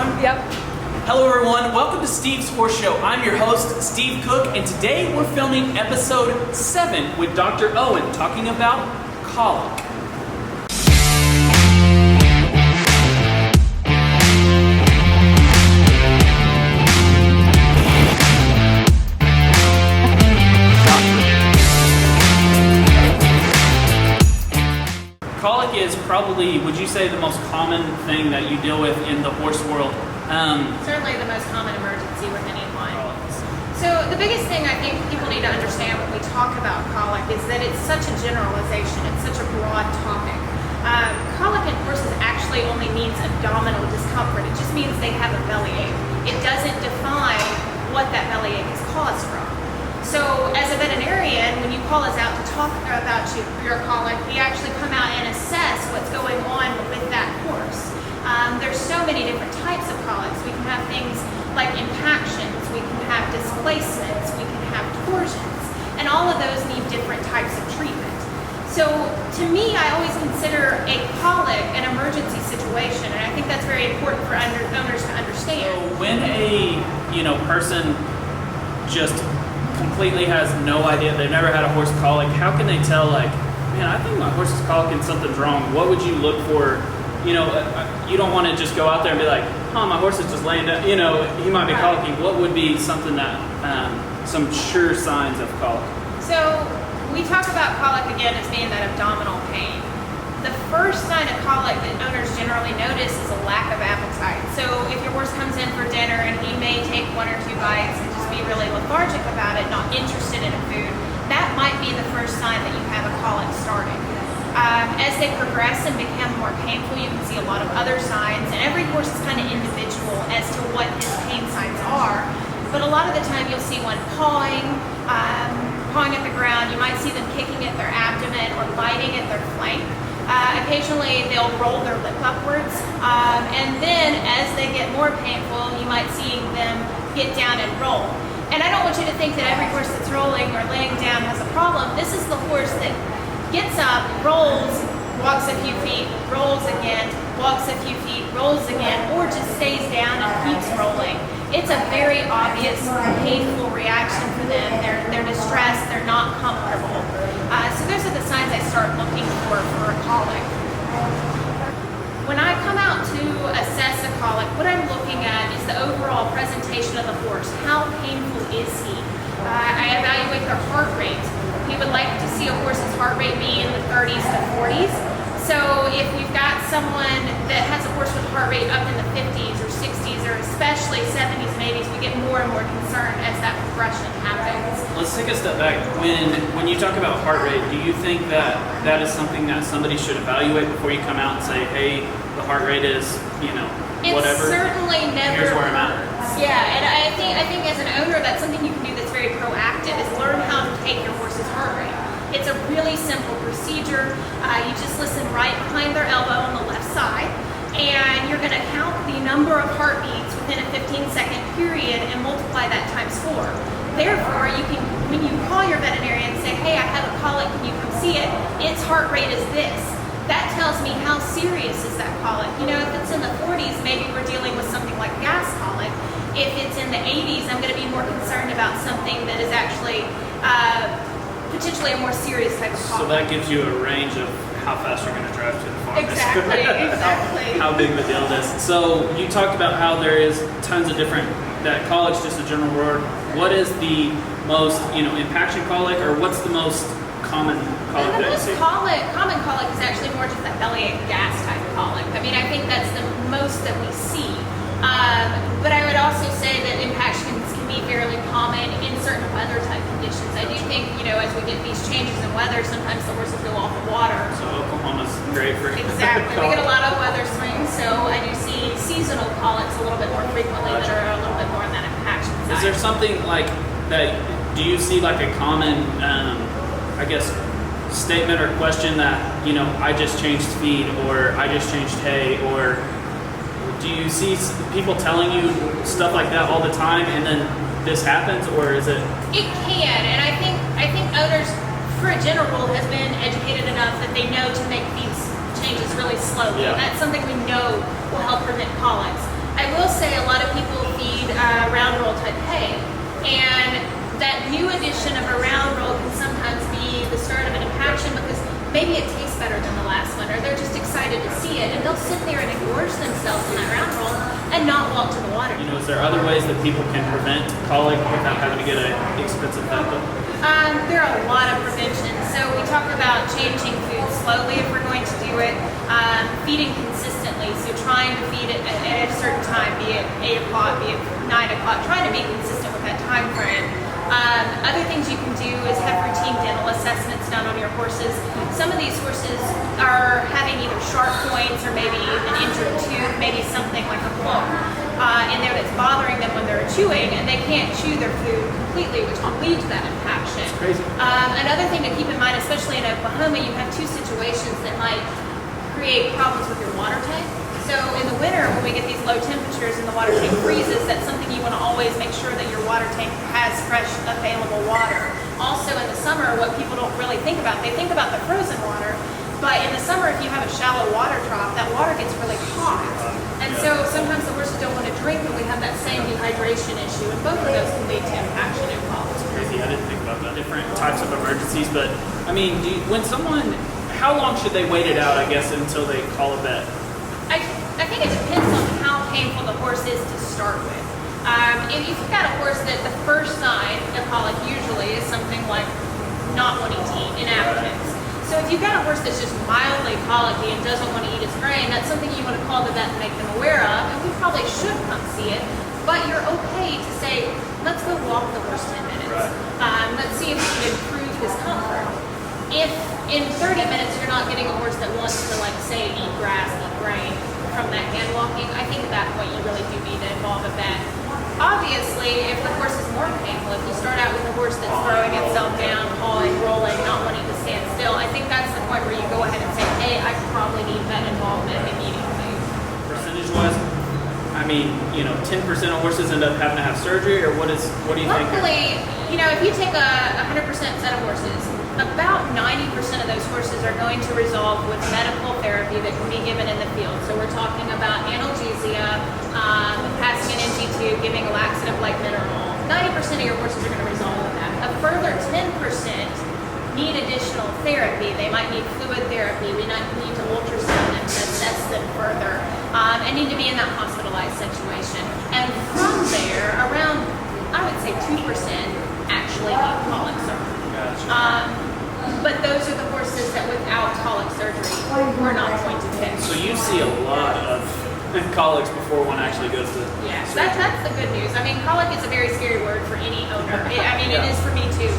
going? Yep. Hello everyone, welcome to Steve's Horse Show. I'm your host, Steve Cook, and today we're filming episode 7 with Dr. Owen talking about colic. Colic is probably, would you say, the most common thing that you deal with in the horse world? Certainly the most common emergency with anyone. So the biggest thing I think people need to understand when we talk about colic is that it's such a generalization, it's such a broad topic. Colic in horses actually only means abdominal discomfort. It just means they have a bellyache. It doesn't define what that bellyache is caused from. So as a veterinarian, when you call us out to talk about your colic, we actually come out and assess what's going on with that horse. There's so many different types of colics. We can have things like impactions, we can have displacements, we can have torsions, and all of those need different types of treatment. So to me, I always consider a colic an emergency situation, and I think that's very important for owners to understand. So when a person just completely has no idea, they've never had a horse colic, how can they tell, like, man, I think my horse is colicking, something's wrong? What would you look for? You don't want to just go out there and be like, my horse is just laying down, he might be colicking. What would be something that, some sure signs of colic? So we talk about colic again as being that abdominal pain. The first sign of colic that owners generally notice is a lack of appetite. So if your horse comes in for dinner and he may take 1 or 2 bites and just be really lethargic about it, not interested in a food, that might be the first sign that you have a colic starting. As they progress and become more painful, you can see a lot of other signs, and every horse is kind of individual as to what his pain signs are. But a lot of the time you'll see one pawing at the ground. You might see them kicking at their abdomen or biting at their flank. Occasionally they'll roll their lip upwards, and then as they get more painful, you might see them get down and roll. And I don't want you to think that every horse that's rolling or laying down has a problem. This is the horse that gets up, rolls, walks a few feet, rolls again, walks a few feet, rolls again, or just stays down and keeps rolling. It's a very obvious, painful reaction for them. They're distressed, they're not comfortable. So those are the signs I start looking for a colic. When I come out to assess a colic, what I'm looking at is the overall presentation of the horse. How painful is he? I evaluate their heart rate. We would like to see a horse's heart rate be in the 30s to 40s. So if we've got someone that has a horse with a heart rate up in the 50s or 60s or especially 70s and 80s, we get more and more concerned as that progression happens. Let's take a step back. When you talk about heart rate, do you think that that is something that somebody should evaluate before you come out and say, hey, the heart rate is, whatever? It's certainly never. Here's where I'm at. Yeah, and I think as an owner, that's something you can do that's very proactive, is learn how to take your horse's heart rate. It's a really simple procedure. You just listen right behind their elbow on the left side, and you're going to count the number of heartbeats within a 15-second period and multiply that times 4. Therefore, you can, when you call your veterinarian and say, hey, I have a colic, can you come see it? Its heart rate is this. That tells me how serious is that colic. If it's in the 40s, maybe we're dealing with something like gas colic. If it's in the 80s, I'm going to be more concerned about something that is actually potentially a more serious type of colic. So that gives you a range of how fast you're going to drive to the farm. Exactly. How big of a deal it is. So you talked about how there is tons of different, that colic's just a general word. What is the most, impaction colic, or what's the most common colic the that you most see? common colic is actually more just that bellyache gas type of colic. I think that's the most that we see. But I would also say that impactions can be fairly common in certain weather type conditions. I do think, as we get these changes in weather, sometimes the horses go off the water. So Oklahoma's great for Exactly. We get a lot of weather swings, so I do see seasonal colics a little bit more frequently that are a little bit more in that impaction side. Is there something like that, do you see like a common, statement or question that, I just changed feed, or I just changed hay, or do you see people telling you stuff like that all the time and then this happens, or is it? It can, and I think owners, for a general rule, has been educated enough that they know to make these changes really slowly. Yeah. And that's something we know will help prevent colics. I will say a lot of people feed round roll type hay, and that new addition of a round roll can sometimes be the start of an impaction because maybe it tastes better than the last one, or they're just excited to see it, and they'll sit there and engorge themselves in that round roll and not walk to the water. You know, is there other ways that people can prevent colic without having to get an expensive medical? There are a lot of preventions. So we talk about changing food slowly if we're going to do it, feeding consistently. So trying to feed it at a certain time, be it 8 o'clock, be it 9 o'clock, trying to be consistent with that time frame. Other things you can do is have routine dental assessments done on your horses. Some of these horses are having either sharp points or maybe an injured tooth, maybe something like a hook in there that's bothering them when they're chewing, and they can't chew their food completely, which can lead to that impaction. That's crazy. Another thing to keep in mind, especially in Oklahoma, you have 2 situations that might create problems with your water tank. So in the winter, when we get these low temperatures and the water tank freezes, that's something you want to always make sure that your water tank has fresh, available water. Also in the summer, what people don't really think about, they think about the frozen water, but in the summer, if you have a shallow water trough, that water gets really hot. And so sometimes the horses don't want to drink, and we have that same dehydration issue, and both of those can lead to impaction and colic. Crazy, I didn't think about that. Different types of emergencies, but I mean, when someone, how long should they wait it out, I guess, until they call a vet? I think it depends on how painful the horse is to start with. If you've got a horse that the first sign of colic usually is something like not wanting to eat, inappetence. So if you've got a horse that's just mildly colicky and doesn't want to eat its grain, that's something you want to call the vet and make them aware of, and we probably should come see it, but you're okay to say, let's go walk the horse 10 minutes. Right. Let's see if we can improve his comfort. If in 30 minutes you're not getting a horse that wants to, like, say, eat grass, eat grain from that hand walking, I think at that point you really do need to involve a vet. Obviously, if the horse is more painful, if you start out with a horse that's throwing itself down, pawing, rolling, not wanting to stand still, I think that's the point where you go ahead and say, hey, I probably need vet involvement immediately. Percentage-wise, I mean, 10% of horses end up having to have surgery, or what do you think? Luckily, if you take a 100% set of horses, about 90% of those horses are going to resolve with medical therapy that can be given in the field. So we're talking about analgesia, passing an NG tube, giving a laxative like mineral. 90% of your horses are going to resolve with that. A further 10% need additional therapy. They might need fluid therapy. We might need to ultrasound them to assess them further, and need to be in that hospitalized situation. And from there, around, I would say 2% actually need colic surgery. Gotcha. But those are the horses that without colic surgery, we're not going to fix. So you see a lot of colics before one actually goes to Yes, surgery. that's the good news. I mean, colic is a very scary word for any owner. It is for me too.